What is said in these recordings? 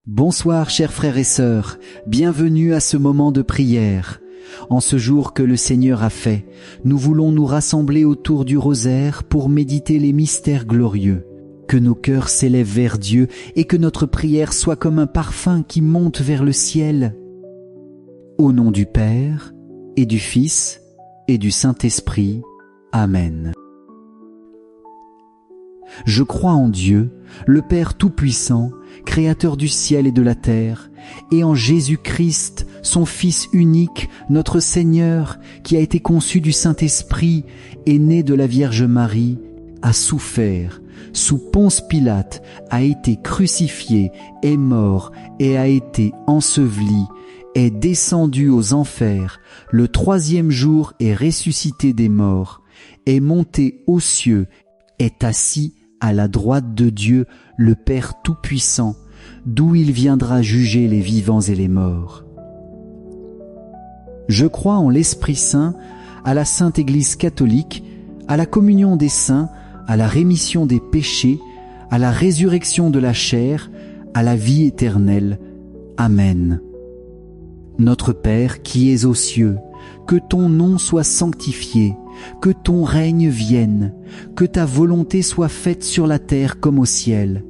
Bonsoir chers frères et sœurs, bienvenue à ce moment de prière. En ce jour que le Seigneur a fait, nous voulons nous rassembler autour du rosaire pour méditer les mystères glorieux. Que nos cœurs s'élèvent vers Dieu et que notre prière soit comme un parfum qui monte vers le ciel. Au nom du Père, et du Fils, et du Saint-Esprit. Amen. Je crois en Dieu, le Père Tout-Puissant, Créateur du ciel et de la terre, et en Jésus-Christ, son Fils unique, notre Seigneur, qui a été conçu du Saint-Esprit, est né de la Vierge Marie, a souffert, sous Ponce Pilate, a été crucifié, est mort et a été enseveli, est descendu aux enfers, le troisième jour est ressuscité des morts, est monté aux cieux, est assis à la droite de Dieu, le Père Tout-Puissant, d'où il viendra juger les vivants et les morts. Je crois en l'Esprit Saint, à la Sainte Église catholique, à la communion des saints, à la rémission des péchés, à la résurrection de la chair, à la vie éternelle. Amen. Notre Père qui es aux cieux, que ton nom soit sanctifié, que ton règne vienne, que ta volonté soit faite sur la terre comme au ciel.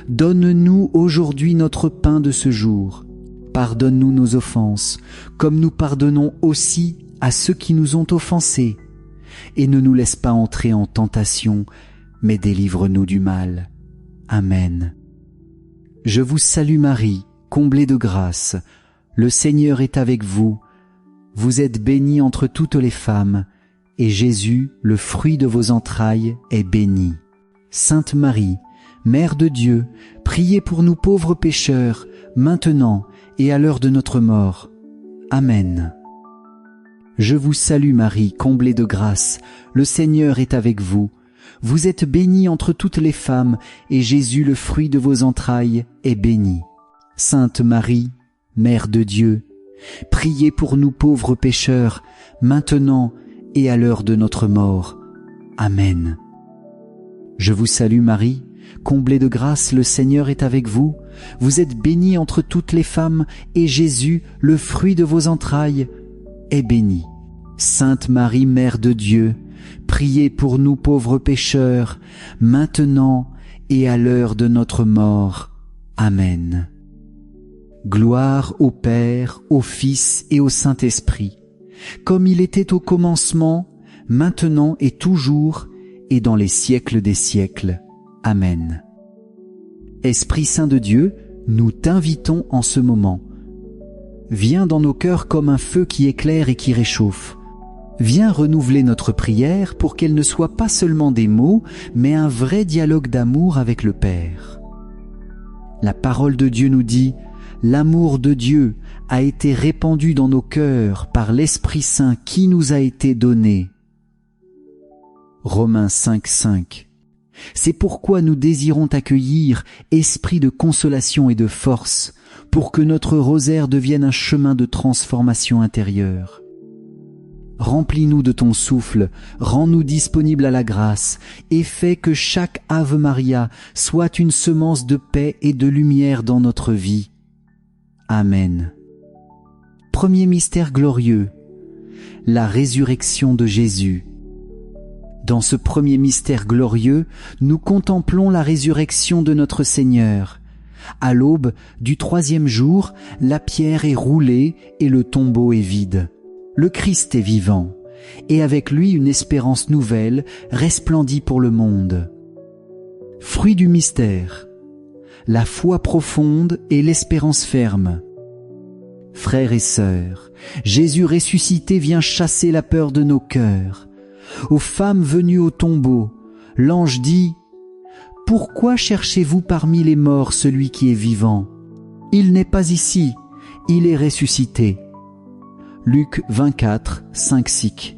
Donne-nous aujourd'hui notre pain de ce jour. Pardonne-nous nos offenses, comme nous pardonnons aussi à ceux qui nous ont offensés. Et ne nous laisse pas entrer en tentation, mais délivre-nous du mal. Amen. Je vous salue Marie, comblée de grâce. Le Seigneur est avec vous. Vous êtes bénie entre toutes les femmes, et Jésus, le fruit de vos entrailles, est béni. Sainte Marie, Mère de Dieu, priez pour nous pauvres pécheurs, maintenant et à l'heure de notre mort. Amen. Je vous salue Marie, comblée de grâce, le Seigneur est avec vous. Vous êtes bénie entre toutes les femmes, et Jésus, le fruit de vos entrailles, est béni. Sainte Marie, Mère de Dieu, priez pour nous pauvres pécheurs, maintenant et à l'heure de notre mort. Amen. Je vous salue Marie, comblée de grâce, le Seigneur est avec vous. Vous êtes bénie entre toutes les femmes, et Jésus, le fruit de vos entrailles, est béni. Sainte Marie, Mère de Dieu, priez pour nous pauvres pécheurs, maintenant et à l'heure de notre mort. Amen. Gloire au Père, au Fils et au Saint-Esprit, comme il était au commencement, maintenant et toujours, et dans les siècles des siècles. Amen. Esprit Saint de Dieu, nous t'invitons en ce moment. Viens dans nos cœurs comme un feu qui éclaire et qui réchauffe. Viens renouveler notre prière pour qu'elle ne soit pas seulement des mots, mais un vrai dialogue d'amour avec le Père. La parole de Dieu nous dit: l'amour de Dieu a été répandu dans nos cœurs par l'Esprit Saint qui nous a été donné. Romains 5:5. C'est pourquoi nous désirons t'accueillir, esprit de consolation et de force, pour que notre rosaire devienne un chemin de transformation intérieure. Remplis-nous de ton souffle, rends-nous disponibles à la grâce, et fais que chaque Ave Maria soit une semence de paix et de lumière dans notre vie. Amen. Premier mystère glorieux, la résurrection de Jésus. Dans ce premier mystère glorieux, nous contemplons la résurrection de notre Seigneur. À l'aube du troisième jour, la pierre est roulée et le tombeau est vide. Le Christ est vivant, et avec lui une espérance nouvelle resplendit pour le monde. Fruit du mystère, la foi profonde et l'espérance ferme. Frères et sœurs, Jésus ressuscité vient chasser la peur de nos cœurs. Aux femmes venues au tombeau, l'ange dit: « Pourquoi cherchez-vous parmi les morts celui qui est vivant? Il n'est pas ici, il est ressuscité. » Luc 24, 5-6.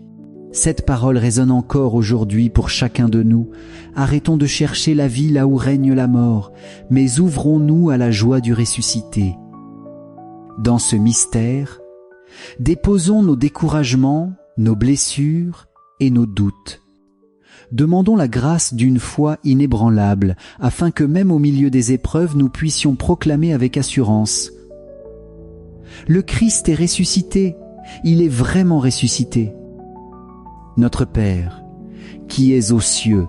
Cette parole résonne encore aujourd'hui pour chacun de nous. Arrêtons de chercher la vie là où règne la mort, mais ouvrons-nous à la joie du ressuscité. Dans ce mystère, déposons nos découragements, nos blessures et nos doutes. demandons la grâce d'une foi inébranlable, afin que même au milieu des épreuves, nous puissions proclamer avec assurance: le Christ est ressuscité, il est vraiment ressuscité. Notre Père, qui es aux cieux,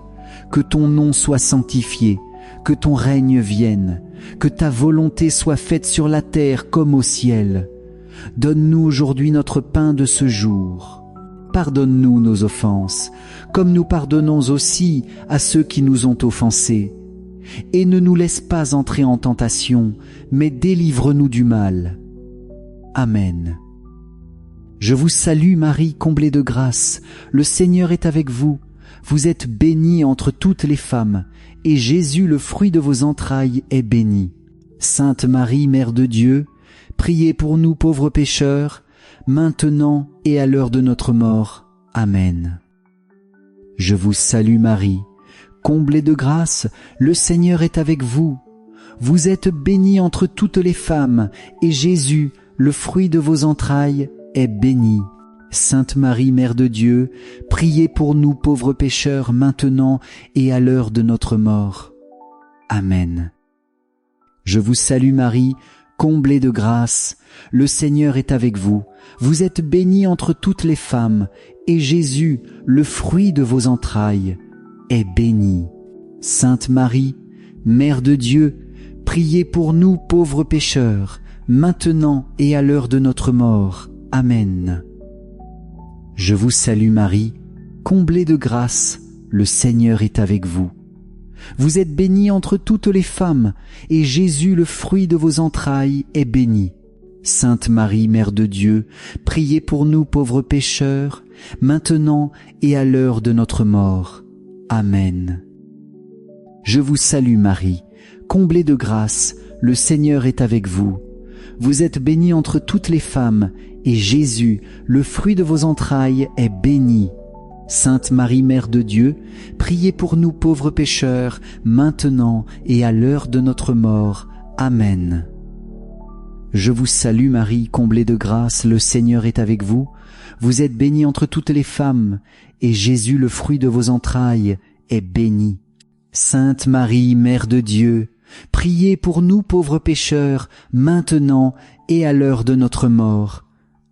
que ton nom soit sanctifié, que ton règne vienne, que ta volonté soit faite sur la terre comme au ciel. Donne-nous aujourd'hui notre pain de ce jour. Pardonne-nous nos offenses, comme nous pardonnons aussi à ceux qui nous ont offensés. Et ne nous laisse pas entrer en tentation, mais délivre-nous du mal. Amen. Je vous salue Marie, comblée de grâce, le Seigneur est avec vous. Vous êtes bénie entre toutes les femmes, et Jésus, le fruit de vos entrailles, est béni. Sainte Marie, Mère de Dieu, priez pour nous pauvres pécheurs, maintenant et à l'heure de notre mort. Amen. Je vous salue Marie, comblée de grâce, le Seigneur est avec vous. Vous êtes bénie entre toutes les femmes, et Jésus, le fruit de vos entrailles, est béni. Sainte Marie, Mère de Dieu, priez pour nous pauvres pécheurs, maintenant et à l'heure de notre mort. Amen. Je vous salue Marie, comblée de grâce, le Seigneur est avec vous. Vous êtes bénie entre toutes les femmes, et Jésus, le fruit de vos entrailles, est béni. Sainte Marie, Mère de Dieu, priez pour nous pauvres pécheurs, maintenant et à l'heure de notre mort. Amen. Je vous salue Marie, comblée de grâce, le Seigneur est avec vous. Vous êtes bénie entre toutes les femmes, et Jésus, le fruit de vos entrailles, est béni. Sainte Marie, Mère de Dieu, priez pour nous pauvres pécheurs, maintenant et à l'heure de notre mort. Amen. Je vous salue Marie, comblée de grâce, le Seigneur est avec vous. Vous êtes bénie entre toutes les femmes, et Jésus, le fruit de vos entrailles, est béni. Sainte Marie, Mère de Dieu, priez pour nous pauvres pécheurs, maintenant et à l'heure de notre mort. Amen. Je vous salue Marie, comblée de grâce, le Seigneur est avec vous. Vous êtes bénie entre toutes les femmes, et Jésus, le fruit de vos entrailles, est béni. Sainte Marie, Mère de Dieu, priez pour nous pauvres pécheurs, maintenant et à l'heure de notre mort.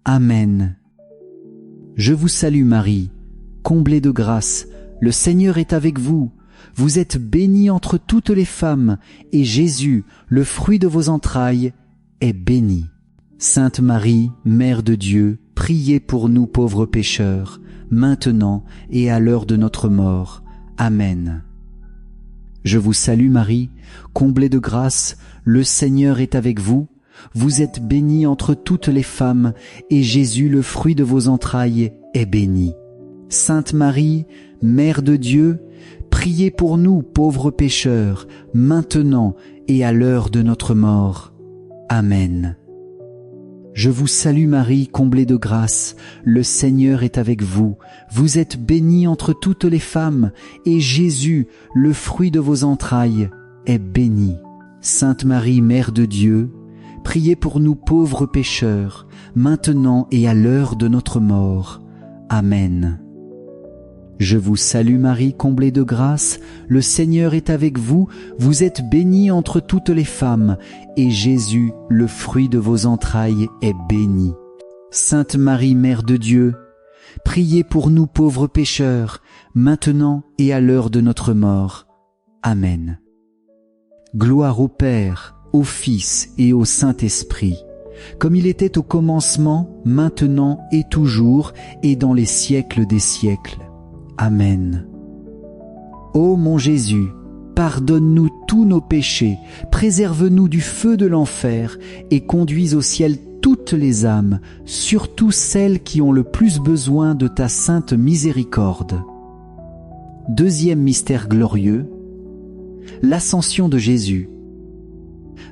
Amen. Je vous salue Marie, comblée de grâce, le Seigneur est avec vous. Vous êtes bénie entre toutes les femmes, et Jésus, le fruit de vos entrailles, est béni. Sainte Marie, Mère de Dieu, priez pour nous pauvres pécheurs, maintenant et à l'heure de notre mort. Amen. Je vous salue Marie, comblée de grâce, le Seigneur est avec vous. Vous êtes bénie entre toutes les femmes, et Jésus, le fruit de vos entrailles, est béni. Sainte Marie, Mère de Dieu, priez pour nous pauvres pécheurs, maintenant et à l'heure de notre mort. Amen. Je vous salue Marie, comblée de grâce, le Seigneur est avec vous. Vous êtes bénie entre toutes les femmes, et Jésus, le fruit de vos entrailles, est béni. Sainte Marie, Mère de Dieu, priez pour nous pauvres pécheurs, maintenant et à l'heure de notre mort. Amen. Je vous salue Marie, comblée de grâce, le Seigneur est avec vous, vous êtes bénie entre toutes les femmes, et Jésus, le fruit de vos entrailles, est béni. Sainte Marie, Mère de Dieu, priez pour nous pauvres pécheurs, maintenant et à l'heure de notre mort. Amen. Gloire au Père, au Fils et au Saint-Esprit, comme il était au commencement, maintenant et toujours, et dans les siècles des siècles. Amen. Ô mon Jésus, pardonne-nous tous nos péchés, préserve-nous du feu de l'enfer et conduis au ciel toutes les âmes, surtout celles qui ont le plus besoin de ta sainte miséricorde. Deuxième mystère glorieux, l'ascension de Jésus.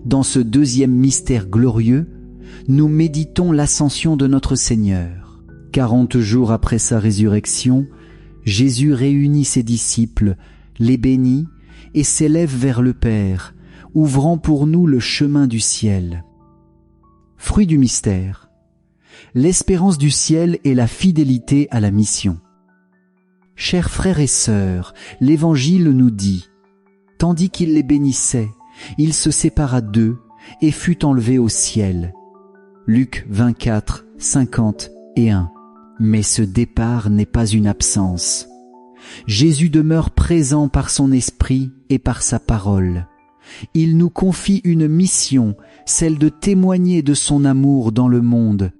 Dans ce deuxième mystère glorieux, nous méditons l'ascension de notre Seigneur. 40 jours après sa résurrection, Jésus réunit ses disciples, les bénit et s'élève vers le Père, ouvrant pour nous le chemin du ciel. Fruit du mystère, l'espérance du ciel et la fidélité à la mission. Chers frères et sœurs, l'Évangile nous dit, tandis qu'il les bénissait, il se sépara d'eux et fut enlevé au ciel. Luc 24, 51. Mais ce départ n'est pas une absence. Jésus demeure présent par son esprit et par sa parole. Il nous confie une mission, celle de témoigner de son amour dans le monde.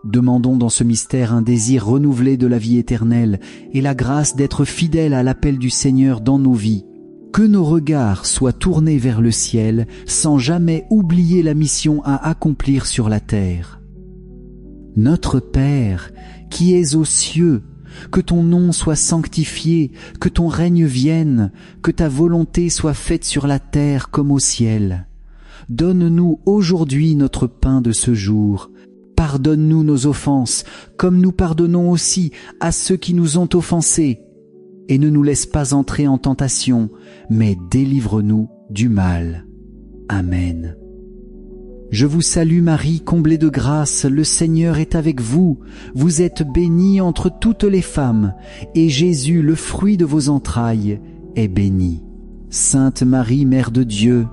Demandons dans ce mystère un désir renouvelé de la vie éternelle et la grâce d'être fidèles à l'appel du Seigneur dans nos vies. Que nos regards soient tournés vers le ciel sans jamais oublier la mission à accomplir sur la terre. Notre Père, qui es aux cieux, que ton nom soit sanctifié, que ton règne vienne, que ta volonté soit faite sur la terre comme au ciel. Donne-nous aujourd'hui notre pain de ce jour. Pardonne-nous nos offenses, comme nous pardonnons aussi à ceux qui nous ont offensés. Et ne nous laisse pas entrer en tentation, mais délivre-nous du mal. Amen. Je vous salue Marie, comblée de grâce, le Seigneur est avec vous. Vous êtes bénie entre toutes les femmes, et Jésus, le fruit de vos entrailles, est béni. Sainte Marie, Mère de Dieu,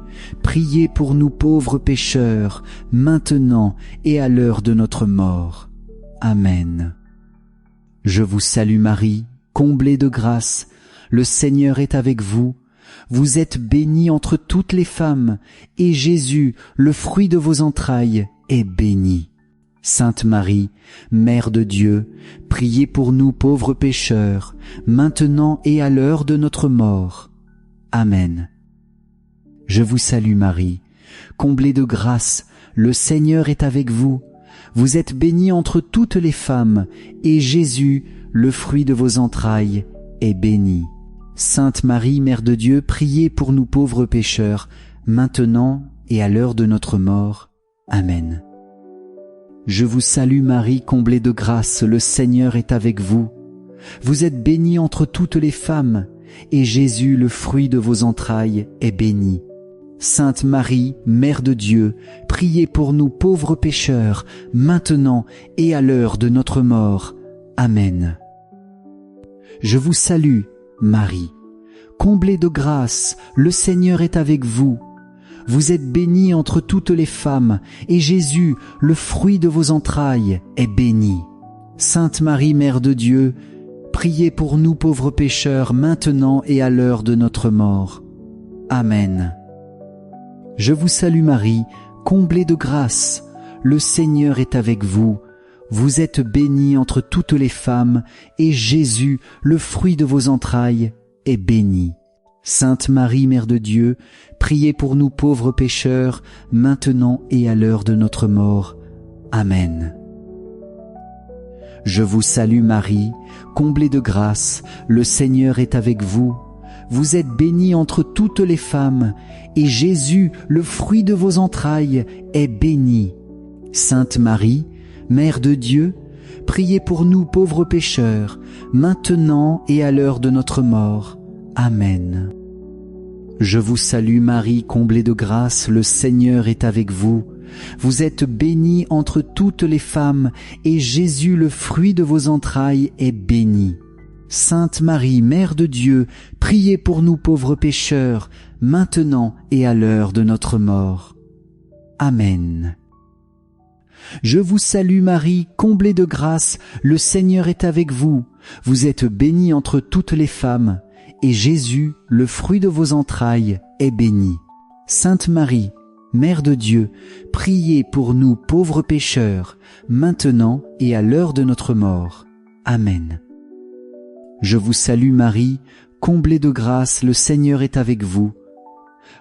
priez pour nous pauvres pécheurs, maintenant et à l'heure de notre mort. Amen. Je vous salue Marie, comblée de grâce, le Seigneur est avec vous. Vous êtes bénie entre toutes les femmes, et Jésus, le fruit de vos entrailles, est béni. Sainte Marie, Mère de Dieu, priez pour nous pauvres pécheurs, maintenant et à l'heure de notre mort. Amen. Je vous salue Marie, comblée de grâce, le Seigneur est avec vous. Vous êtes bénie entre toutes les femmes, et Jésus, le fruit de vos entrailles, est béni. Sainte Marie, Mère de Dieu, priez pour nous pauvres pécheurs, maintenant et à l'heure de notre mort. Amen. Je vous salue Marie, comblée de grâce, le Seigneur est avec vous. Vous êtes bénie entre toutes les femmes, et Jésus, le fruit de vos entrailles, est béni. Sainte Marie, Mère de Dieu, priez pour nous pauvres pécheurs, maintenant et à l'heure de notre mort. Amen. Je vous salue, Marie, comblée de grâce, le Seigneur est avec vous. Vous êtes bénie entre toutes les femmes, et Jésus, le fruit de vos entrailles, est béni. Sainte Marie, Mère de Dieu, priez pour nous pauvres pécheurs, maintenant et à l'heure de notre mort. Amen. Je vous salue Marie, comblée de grâce, le Seigneur est avec vous. Vous êtes bénie entre toutes les femmes, et Jésus, le fruit de vos entrailles, est béni. Sainte Marie, Mère de Dieu, priez pour nous pauvres pécheurs, maintenant et à l'heure de notre mort. Amen. Je vous salue Marie, comblée de grâce, le Seigneur est avec vous. Vous êtes bénie entre toutes les femmes, et Jésus, le fruit de vos entrailles, est béni. Sainte Marie, Mère de Dieu, priez pour nous pauvres pécheurs, maintenant et à l'heure de notre mort. Amen. Je vous salue Marie, comblée de grâce, le Seigneur est avec vous. Vous êtes bénie entre toutes les femmes, et Jésus, le fruit de vos entrailles, est béni. Sainte Marie, Mère de Dieu, priez pour nous pauvres pécheurs, maintenant et à l'heure de notre mort. Amen. Je vous salue Marie, comblée de grâce, le Seigneur est avec vous. Vous êtes bénie entre toutes les femmes, et Jésus, le fruit de vos entrailles, est béni. Sainte Marie, Mère de Dieu, priez pour nous pauvres pécheurs, maintenant et à l'heure de notre mort. Amen. Je vous salue Marie, comblée de grâce, le Seigneur est avec vous.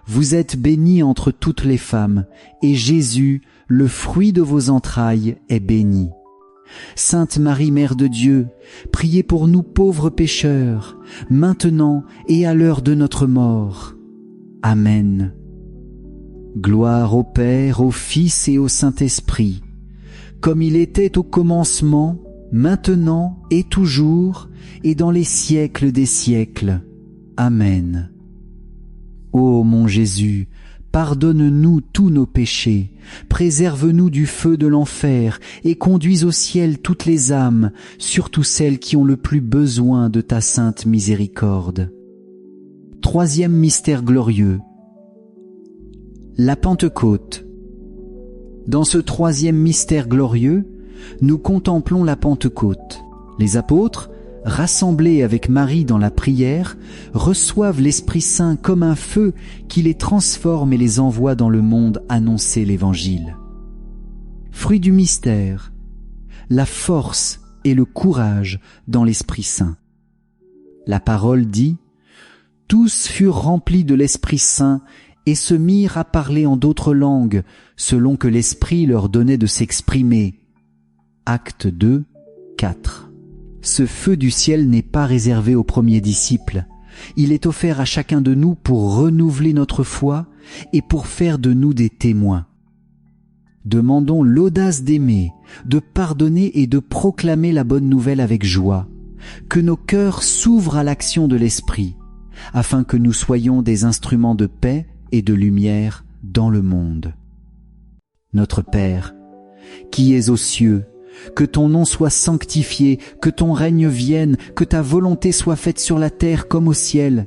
Vous êtes bénie entre toutes les femmes, et Jésus, le fruit de vos entrailles, est béni. Sainte Marie, Mère de Dieu, priez pour nous pauvres pécheurs, maintenant et à l'heure de notre mort. Amen. Gloire au Père, au Fils et au Saint-Esprit, comme il était au commencement, maintenant et toujours, et dans les siècles des siècles. Amen. Ô mon Jésus, Pardonne-nous tous nos péchés, préserve-nous du feu de l'enfer et conduis au ciel toutes les âmes, surtout celles qui ont le plus besoin de ta sainte miséricorde. Troisième mystère glorieux, la Pentecôte. Dans ce troisième mystère glorieux, nous contemplons la Pentecôte. Les apôtres, rassemblés avec Marie dans la prière, reçoivent l'Esprit Saint comme un feu qui les transforme et les envoie dans le monde annoncer l'Évangile. Fruit du mystère, la force et le courage dans l'Esprit Saint. La parole dit « Tous furent remplis de l'Esprit Saint et se mirent à parler en d'autres langues, selon que l'Esprit leur donnait de s'exprimer. » Acte 2, 4. Ce feu du ciel n'est pas réservé aux premiers disciples. Il est offert à chacun de nous pour renouveler notre foi et pour faire de nous des témoins. Demandons l'audace d'aimer, de pardonner et de proclamer la bonne nouvelle avec joie. Que nos cœurs s'ouvrent à l'action de l'Esprit, afin que nous soyons des instruments de paix et de lumière dans le monde. Notre Père, qui es aux cieux, que ton nom soit sanctifié, que ton règne vienne, que ta volonté soit faite sur la terre comme au ciel.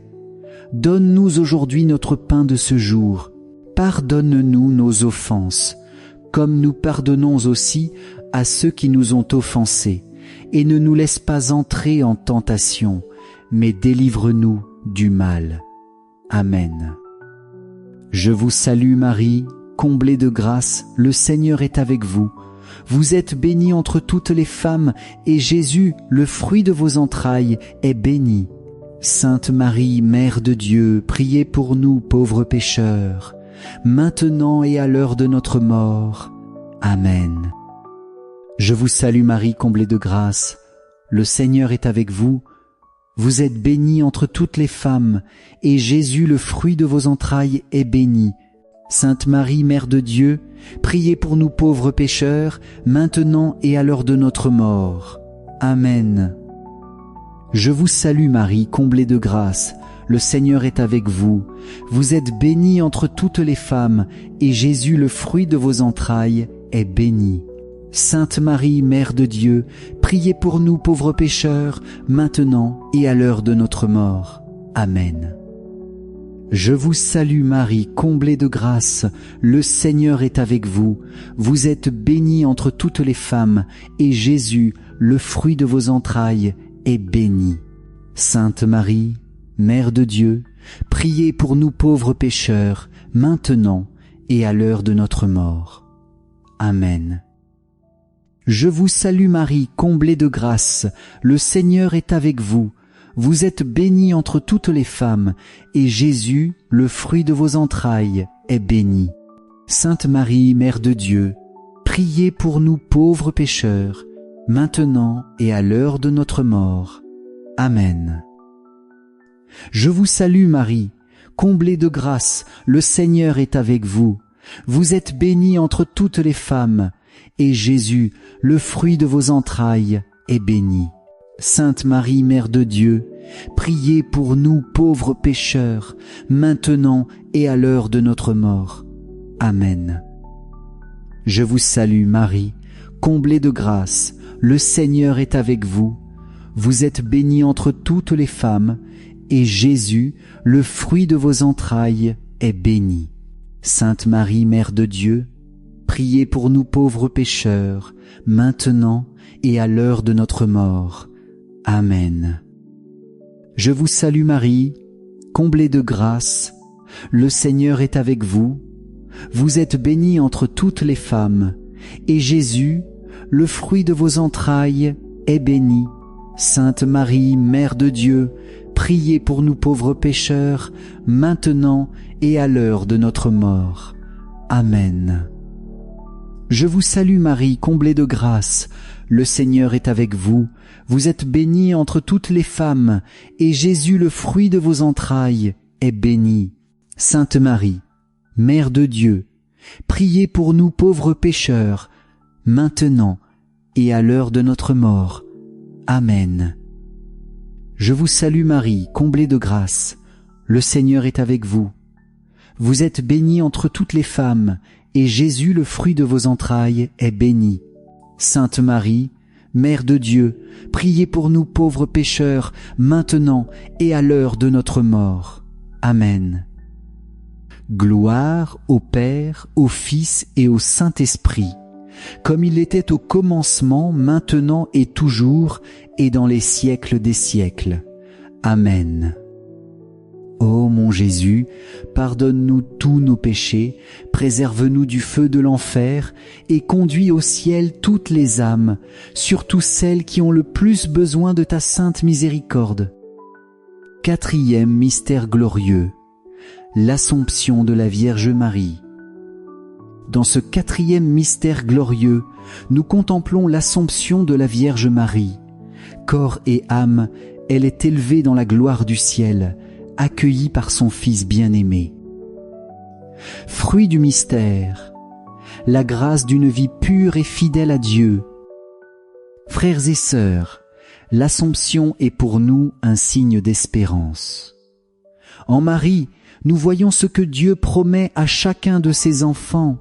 Donne-nous aujourd'hui notre pain de ce jour. Pardonne-nous nos offenses, comme nous pardonnons aussi à ceux qui nous ont offensés. Et ne nous laisse pas entrer en tentation, mais délivre-nous du mal. Amen. Je vous salue Marie, comblée de grâce, le Seigneur est avec vous. Vous êtes bénie entre toutes les femmes, et Jésus, le fruit de vos entrailles, est béni. Sainte Marie, Mère de Dieu, priez pour nous pauvres pécheurs, maintenant et à l'heure de notre mort. Amen. Je vous salue Marie, comblée de grâce, le Seigneur est avec vous. Vous êtes bénie entre toutes les femmes, et Jésus, le fruit de vos entrailles, est béni. Sainte Marie, Mère de Dieu, priez pour nous pauvres pécheurs, maintenant et à l'heure de notre mort. Amen. Je vous salue Marie, comblée de grâce, le Seigneur est avec vous. Vous êtes bénie entre toutes les femmes, et Jésus, le fruit de vos entrailles, est béni. Sainte Marie, Mère de Dieu, priez pour nous pauvres pécheurs, maintenant et à l'heure de notre mort. Amen. Je vous salue Marie, comblée de grâce, le Seigneur est avec vous. Vous êtes bénie entre toutes les femmes, et Jésus, le fruit de vos entrailles, est béni. Sainte Marie, Mère de Dieu, priez pour nous pauvres pécheurs, maintenant et à l'heure de notre mort. Amen. Je vous salue Marie, comblée de grâce, le Seigneur est avec vous. Vous êtes bénie entre toutes les femmes, et Jésus, le fruit de vos entrailles, est béni. Sainte Marie, Mère de Dieu, priez pour nous pauvres pécheurs, maintenant et à l'heure de notre mort. Amen. Je vous salue Marie, comblée de grâce, le Seigneur est avec vous. Vous êtes bénie entre toutes les femmes, et Jésus, le fruit de vos entrailles, est béni. Sainte Marie, Mère de Dieu, priez pour nous pauvres pécheurs, maintenant et à l'heure de notre mort. Amen. Je vous salue Marie, comblée de grâce, le Seigneur est avec vous. Vous êtes bénie entre toutes les femmes, et Jésus, le fruit de vos entrailles, est béni. Sainte Marie, Mère de Dieu, priez pour nous pauvres pécheurs, maintenant et à l'heure de notre mort. Amen. Je vous salue Marie, comblée de grâce, le Seigneur est avec vous. Vous êtes bénie entre toutes les femmes, et Jésus, le fruit de vos entrailles, est béni. Sainte Marie, Mère de Dieu, priez pour nous pauvres pécheurs, maintenant et à l'heure de notre mort. Amen. Je vous salue Marie, comblée de grâce, le Seigneur est avec vous. Vous êtes bénie entre toutes les femmes, et Jésus, le fruit de vos entrailles, est béni. Sainte Marie, Mère de Dieu, priez pour nous pauvres pécheurs, maintenant et à l'heure de notre mort. Amen. Je vous salue Marie, comblée de grâce, le Seigneur est avec vous. Vous êtes bénie entre toutes les femmes, et Jésus, le fruit de vos entrailles, est béni. Sainte Marie, Mère de Dieu, priez pour nous pauvres pécheurs, maintenant et à l'heure de notre mort. Amen. Gloire au Père, au Fils et au Saint-Esprit, comme il était au commencement, maintenant et toujours, et dans les siècles des siècles. Amen. Ô mon Jésus, pardonne-nous tous nos péchés, préserve-nous du feu de l'enfer, et conduis au ciel toutes les âmes, surtout celles qui ont le plus besoin de ta sainte miséricorde. Quatrième mystère glorieux, l'Assomption de la Vierge Marie. Dans ce quatrième mystère glorieux, nous contemplons l'Assomption de la Vierge Marie. Corps et âme, elle est élevée dans la gloire du ciel, accueillie par son Fils bien-aimé. Fruit du mystère, la grâce d'une vie pure et fidèle à Dieu. Frères et sœurs, l'Assomption est pour nous un signe d'espérance. En Marie, nous voyons ce que Dieu promet à chacun de ses enfants,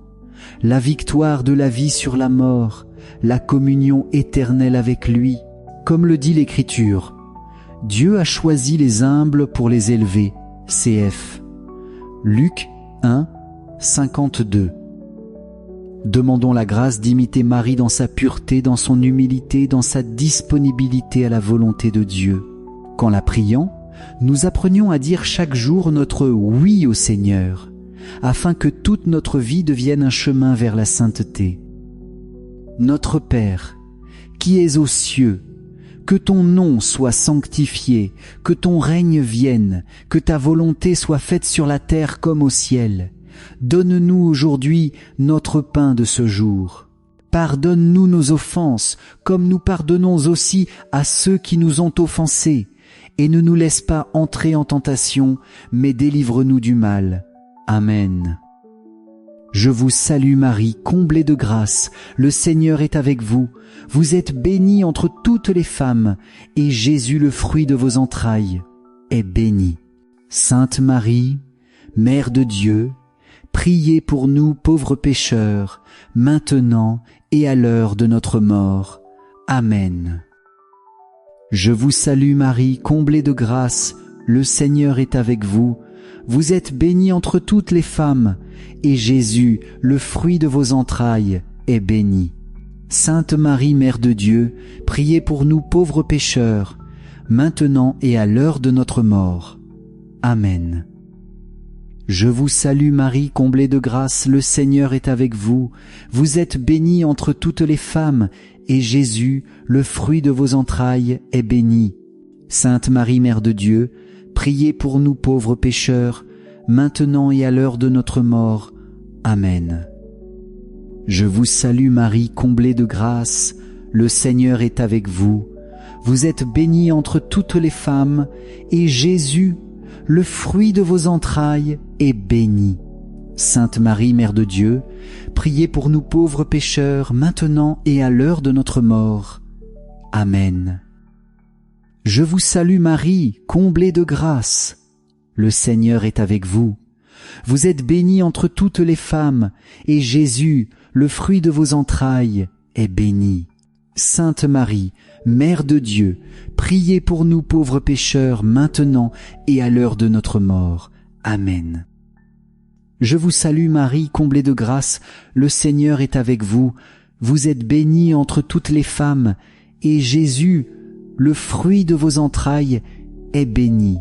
la victoire de la vie sur la mort, la communion éternelle avec lui. Comme le dit l'Écriture, Dieu a choisi les humbles pour les élever. Cf. Luc 1, 52. Demandons la grâce d'imiter Marie dans sa pureté, dans son humilité, dans sa disponibilité à la volonté de Dieu. Qu'en la priant, nous apprenions à dire chaque jour notre oui au Seigneur, afin que toute notre vie devienne un chemin vers la sainteté. Notre Père, qui es aux cieux, que ton nom soit sanctifié, que ton règne vienne, que ta volonté soit faite sur la terre comme au ciel. Donne-nous aujourd'hui notre pain de ce jour. Pardonne-nous nos offenses, comme nous pardonnons aussi à ceux qui nous ont offensés. Et ne nous laisse pas entrer en tentation, mais délivre-nous du mal. Amen. Je vous salue Marie, comblée de grâce, le Seigneur est avec vous. Vous êtes bénie entre toutes les femmes, et Jésus, le fruit de vos entrailles, est béni. Sainte Marie, Mère de Dieu, priez pour nous pauvres pécheurs, maintenant et à l'heure de notre mort. Amen. Je vous salue Marie, comblée de grâce, le Seigneur est avec vous. Vous êtes bénie entre toutes les femmes, et Jésus, le fruit de vos entrailles, est béni. Sainte Marie, Mère de Dieu, priez pour nous pauvres pécheurs, maintenant et à l'heure de notre mort. Amen. Je vous salue Marie, comblée de grâce, le Seigneur est avec vous. Vous êtes bénie entre toutes les femmes, et Jésus, le fruit de vos entrailles, est béni. Sainte Marie, Mère de Dieu, priez pour nous pauvres pécheurs, maintenant et à l'heure de notre mort. Amen. Je vous salue Marie, comblée de grâce, le Seigneur est avec vous. Vous êtes bénie entre toutes les femmes, et Jésus, le fruit de vos entrailles, est béni. Sainte Marie, Mère de Dieu, priez pour nous pauvres pécheurs, maintenant et à l'heure de notre mort. Amen. Je vous salue Marie, comblée de grâce. Le Seigneur est avec vous. Vous êtes bénie entre toutes les femmes, et Jésus, le fruit de vos entrailles, est béni. Sainte Marie, Mère de Dieu, priez pour nous pauvres pécheurs, maintenant et à l'heure de notre mort. Amen. Je vous salue Marie, comblée de grâce, le Seigneur est avec vous. Vous êtes bénie entre toutes les femmes, et Jésus, le fruit de vos entrailles, est béni.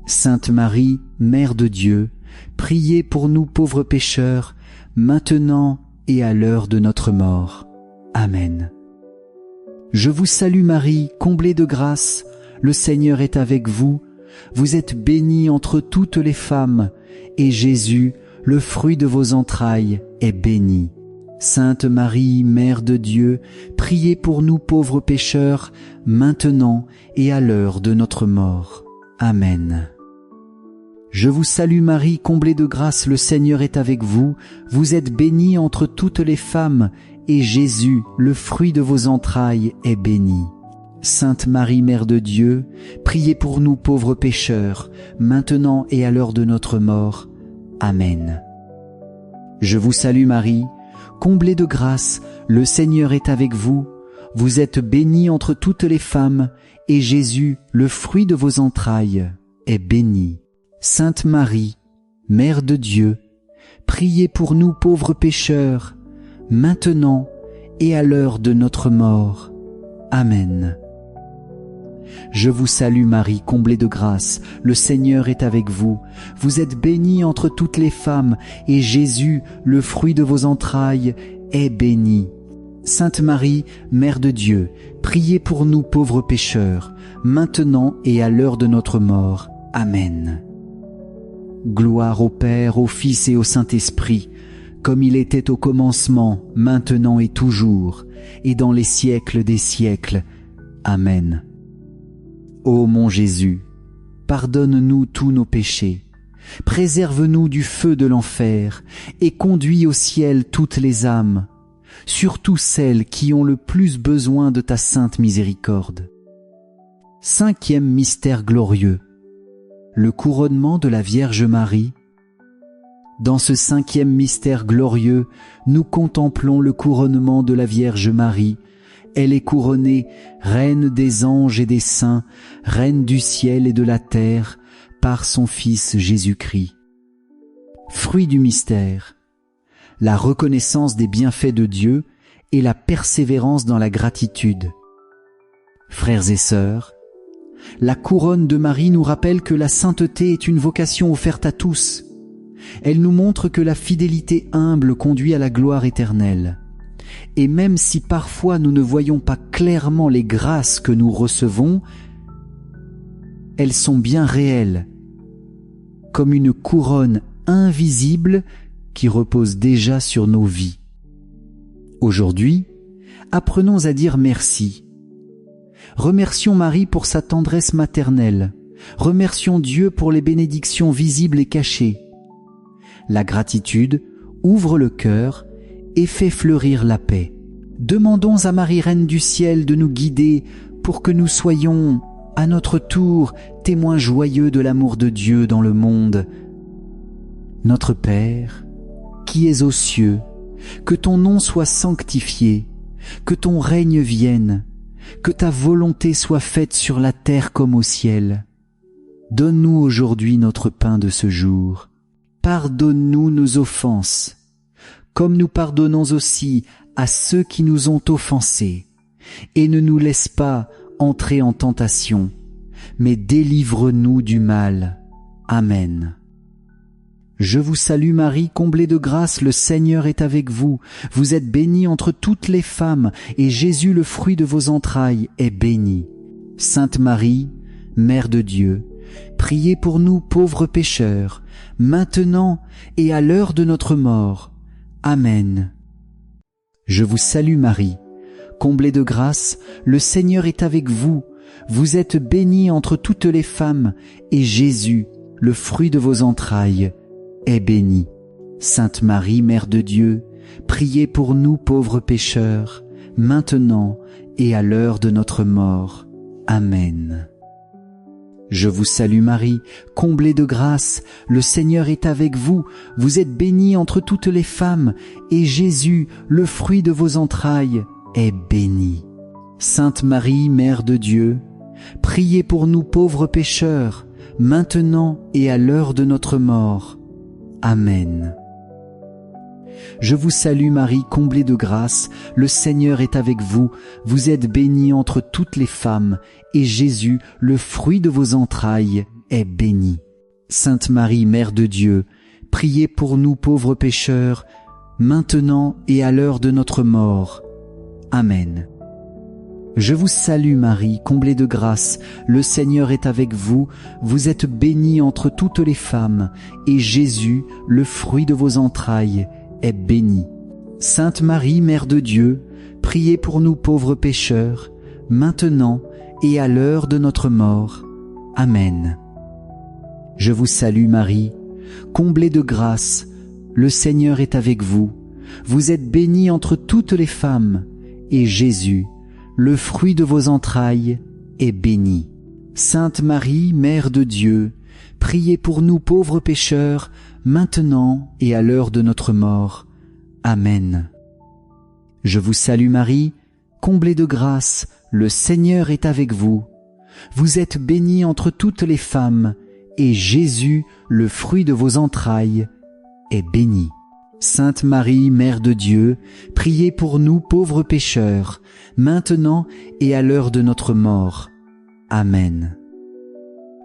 Sainte Marie, Mère de Dieu, priez pour nous pauvres pécheurs, maintenant et à l'heure de notre mort. Amen. Je vous salue Marie, comblée de grâce, le Seigneur est avec vous. Vous êtes bénie entre toutes les femmes, et Jésus, le fruit de vos entrailles, est béni. Sainte Marie, Mère de Dieu, priez pour nous pauvres pécheurs, maintenant et à l'heure de notre mort. Amen. Je vous salue Marie, comblée de grâce, le Seigneur est avec vous. Vous êtes bénie entre toutes les femmes, et Jésus, le fruit de vos entrailles, est béni. Sainte Marie, Mère de Dieu, priez pour nous pauvres pécheurs, maintenant et à l'heure de notre mort. Amen. Je vous salue Marie, comblée de grâce, le Seigneur est avec vous. Vous êtes bénie entre toutes les femmes, et Jésus, le fruit de vos entrailles, est béni. Sainte Marie, Mère de Dieu, priez pour nous pauvres pécheurs, maintenant et à l'heure de notre mort. Amen. Je vous salue Marie, comblée de grâce, le Seigneur est avec vous. Vous êtes bénie entre toutes les femmes, et Jésus, le fruit de vos entrailles, est béni. Sainte Marie, Mère de Dieu, priez pour nous pauvres pécheurs, maintenant et à l'heure de notre mort. Amen. Gloire au Père, au Fils et au Saint-Esprit, comme il était au commencement, maintenant et toujours, et dans les siècles des siècles. Amen. Ô mon Jésus, pardonne-nous tous nos péchés, préserve-nous du feu de l'enfer, et conduis au ciel toutes les âmes, surtout celles qui ont le plus besoin de ta sainte miséricorde. 5e mystère glorieux, le couronnement de la Vierge Marie. Dans ce 5e mystère glorieux, nous contemplons le couronnement de la Vierge Marie. Elle est couronnée reine des anges et des saints, reine du ciel et de la terre, par son Fils Jésus-Christ. Fruit du mystère, la reconnaissance des bienfaits de Dieu et la persévérance dans la gratitude. Frères et sœurs, la couronne de Marie nous rappelle que la sainteté est une vocation offerte à tous. Elle nous montre que la fidélité humble conduit à la gloire éternelle. Et même si parfois nous ne voyons pas clairement les grâces que nous recevons, elles sont bien réelles, comme une couronne invisible qui repose déjà sur nos vies. Aujourd'hui, apprenons à dire merci. Remercions Marie pour sa tendresse maternelle. Remercions Dieu pour les bénédictions visibles et cachées. La gratitude ouvre le cœur et fait fleurir la paix. Demandons à Marie, Reine du ciel, de nous guider pour que nous soyons, à notre tour, témoins joyeux de l'amour de Dieu dans le monde. Notre Père, qui es aux cieux, que ton nom soit sanctifié, que ton règne vienne, que ta volonté soit faite sur la terre comme au ciel. Donne-nous aujourd'hui notre pain de ce jour. Pardonne-nous nos offenses, comme nous pardonnons aussi à ceux qui nous ont offensés. Et ne nous laisse pas entrer en tentation, mais délivre-nous du mal. Amen. Je vous salue Marie, comblée de grâce, le Seigneur est avec vous. Vous êtes bénie entre toutes les femmes, et Jésus, le fruit de vos entrailles, est béni. Sainte Marie, Mère de Dieu, priez pour nous pauvres pécheurs, maintenant et à l'heure de notre mort. Amen. Je vous salue Marie, comblée de grâce, le Seigneur est avec vous. Vous êtes bénie entre toutes les femmes, et Jésus, le fruit de vos entrailles, est béni. Sainte Marie, Mère de Dieu, priez pour nous pauvres pécheurs, maintenant et à l'heure de notre mort. Amen. Je vous salue Marie, comblée de grâce, le Seigneur est avec vous. Vous êtes bénie entre toutes les femmes, et Jésus, le fruit de vos entrailles, est béni. Sainte Marie, Mère de Dieu, priez pour nous pauvres pécheurs, maintenant et à l'heure de notre mort. Amen. Je vous salue Marie, comblée de grâce, le Seigneur est avec vous. Vous êtes bénie entre toutes les femmes, et Jésus, le fruit de vos entrailles, est béni. Sainte Marie, Mère de Dieu, priez pour nous pauvres pécheurs, maintenant et à l'heure de notre mort. Amen. Je vous salue Marie, comblée de grâce, le Seigneur est avec vous. Vous êtes bénie entre toutes les femmes, et Jésus, le fruit de vos entrailles, est béni. Sainte Marie, Mère de Dieu, priez pour nous pauvres pécheurs, maintenant et à l'heure de notre mort. Amen. Je vous salue Marie, comblée de grâce, le Seigneur est avec vous. Vous êtes bénie entre toutes les femmes, et Jésus, le fruit de vos entrailles, est béni. Sainte Marie, Mère de Dieu, priez pour nous pauvres pécheurs, maintenant et à l'heure de notre mort. Amen. Je vous salue Marie, comblée de grâce, le Seigneur est avec vous. Vous êtes bénie entre toutes les femmes, et Jésus, le fruit de vos entrailles, est béni. Sainte Marie, Mère de Dieu, priez pour nous pauvres pécheurs, maintenant et à l'heure de notre mort. Amen.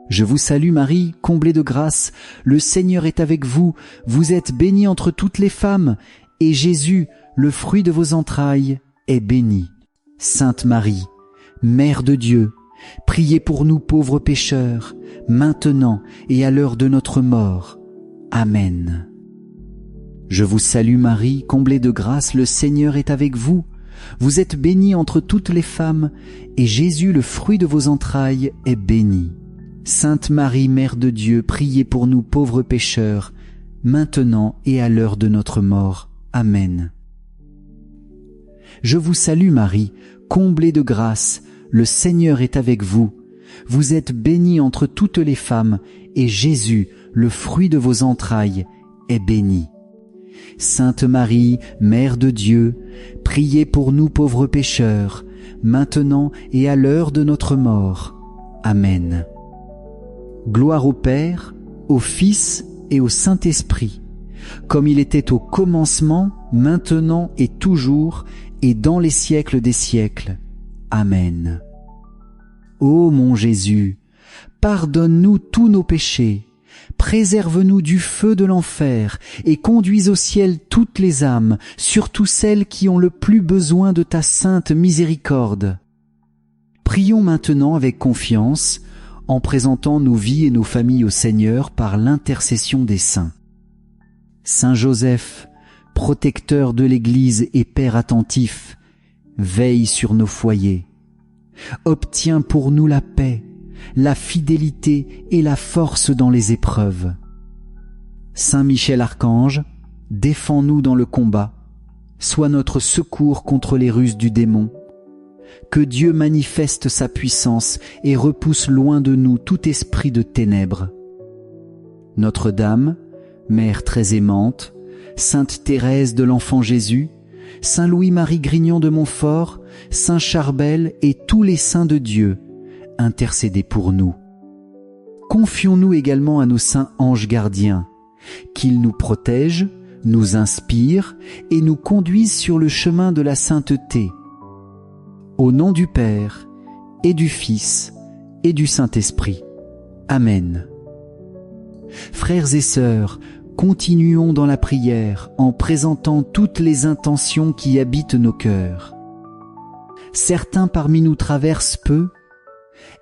Je vous salue Marie, comblée de grâce, le Seigneur est avec vous, vous êtes bénie entre toutes les femmes, et Jésus, le fruit de vos entrailles, est béni. Sainte Marie, Mère de Dieu, priez pour nous pauvres pécheurs, maintenant et à l'heure de notre mort. Amen. Je vous salue Marie, comblée de grâce, le Seigneur est avec vous. Vous êtes bénie entre toutes les femmes, et Jésus, le fruit de vos entrailles, est béni. Sainte Marie, Mère de Dieu, priez pour nous pauvres pécheurs, maintenant et à l'heure de notre mort. Amen. Je vous salue Marie, comblée de grâce, le Seigneur est avec vous. Vous êtes bénie entre toutes les femmes, et Jésus, le fruit de vos entrailles, est béni. Sainte Marie, Mère de Dieu, priez pour nous pauvres pécheurs, maintenant et à l'heure de notre mort. Amen. Gloire au Père, au Fils et au Saint-Esprit, comme il était au commencement, maintenant et toujours, et dans les siècles des siècles. Amen. Ô mon Jésus, pardonne-nous tous nos péchés, préserve-nous du feu de l'enfer et conduis au ciel toutes les âmes, surtout celles qui ont le plus besoin de ta sainte miséricorde. Prions maintenant avec confiance, en présentant nos vies et nos familles au Seigneur par l'intercession des saints. Saint Joseph, protecteur de l'Église et Père attentif, veille sur nos foyers. Obtiens pour nous la paix, la fidélité et la force dans les épreuves. Saint Michel Archange, défends-nous dans le combat, sois notre secours contre les ruses du démon. Que Dieu manifeste sa puissance et repousse loin de nous tout esprit de ténèbres. Notre-Dame, Mère très aimante, Sainte Thérèse de l'Enfant Jésus, Saint Louis-Marie Grignon de Montfort, Saint Charbel et tous les saints de Dieu, intercédez pour nous. Confions-nous également à nos saints anges gardiens, qu'ils nous protègent, nous inspirent et nous conduisent sur le chemin de la sainteté. Au nom du Père, et du Fils, et du Saint-Esprit. Amen. Frères et sœurs, continuons dans la prière en présentant toutes les intentions qui habitent nos cœurs. Certains parmi nous traversent peut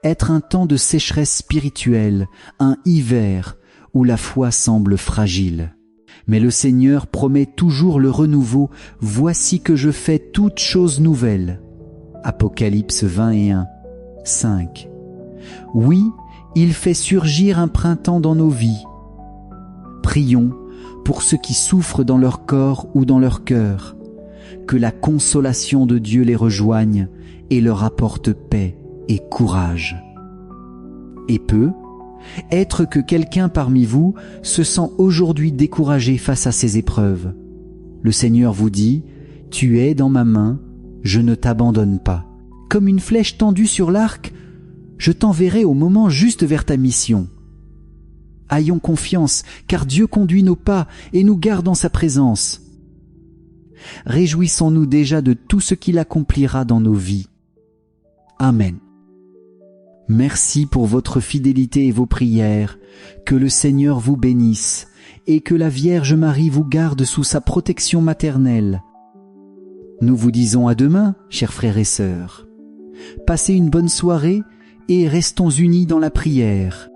être un temps de sécheresse spirituelle, un hiver où la foi semble fragile. Mais le Seigneur promet toujours le renouveau. Voici que je fais toutes choses nouvelles. Apocalypse 21, 5. Oui, il fait surgir un printemps dans nos vies. Prions pour ceux qui souffrent dans leur corps ou dans leur cœur, que la consolation de Dieu les rejoigne et leur apporte paix et courage. Et peut être que quelqu'un parmi vous se sent aujourd'hui découragé face à ces épreuves. Le Seigneur vous dit, « Tu es dans ma main, je ne t'abandonne pas. Comme une flèche tendue sur l'arc, je t'enverrai au moment juste vers ta mission. » Ayons confiance, car Dieu conduit nos pas et nous garde en sa présence. Réjouissons-nous déjà de tout ce qu'il accomplira dans nos vies. Amen. Merci pour votre fidélité et vos prières. Que le Seigneur vous bénisse et que la Vierge Marie vous garde sous sa protection maternelle. Nous vous disons à demain, chers frères et sœurs. Passez une bonne soirée et restons unis dans la prière.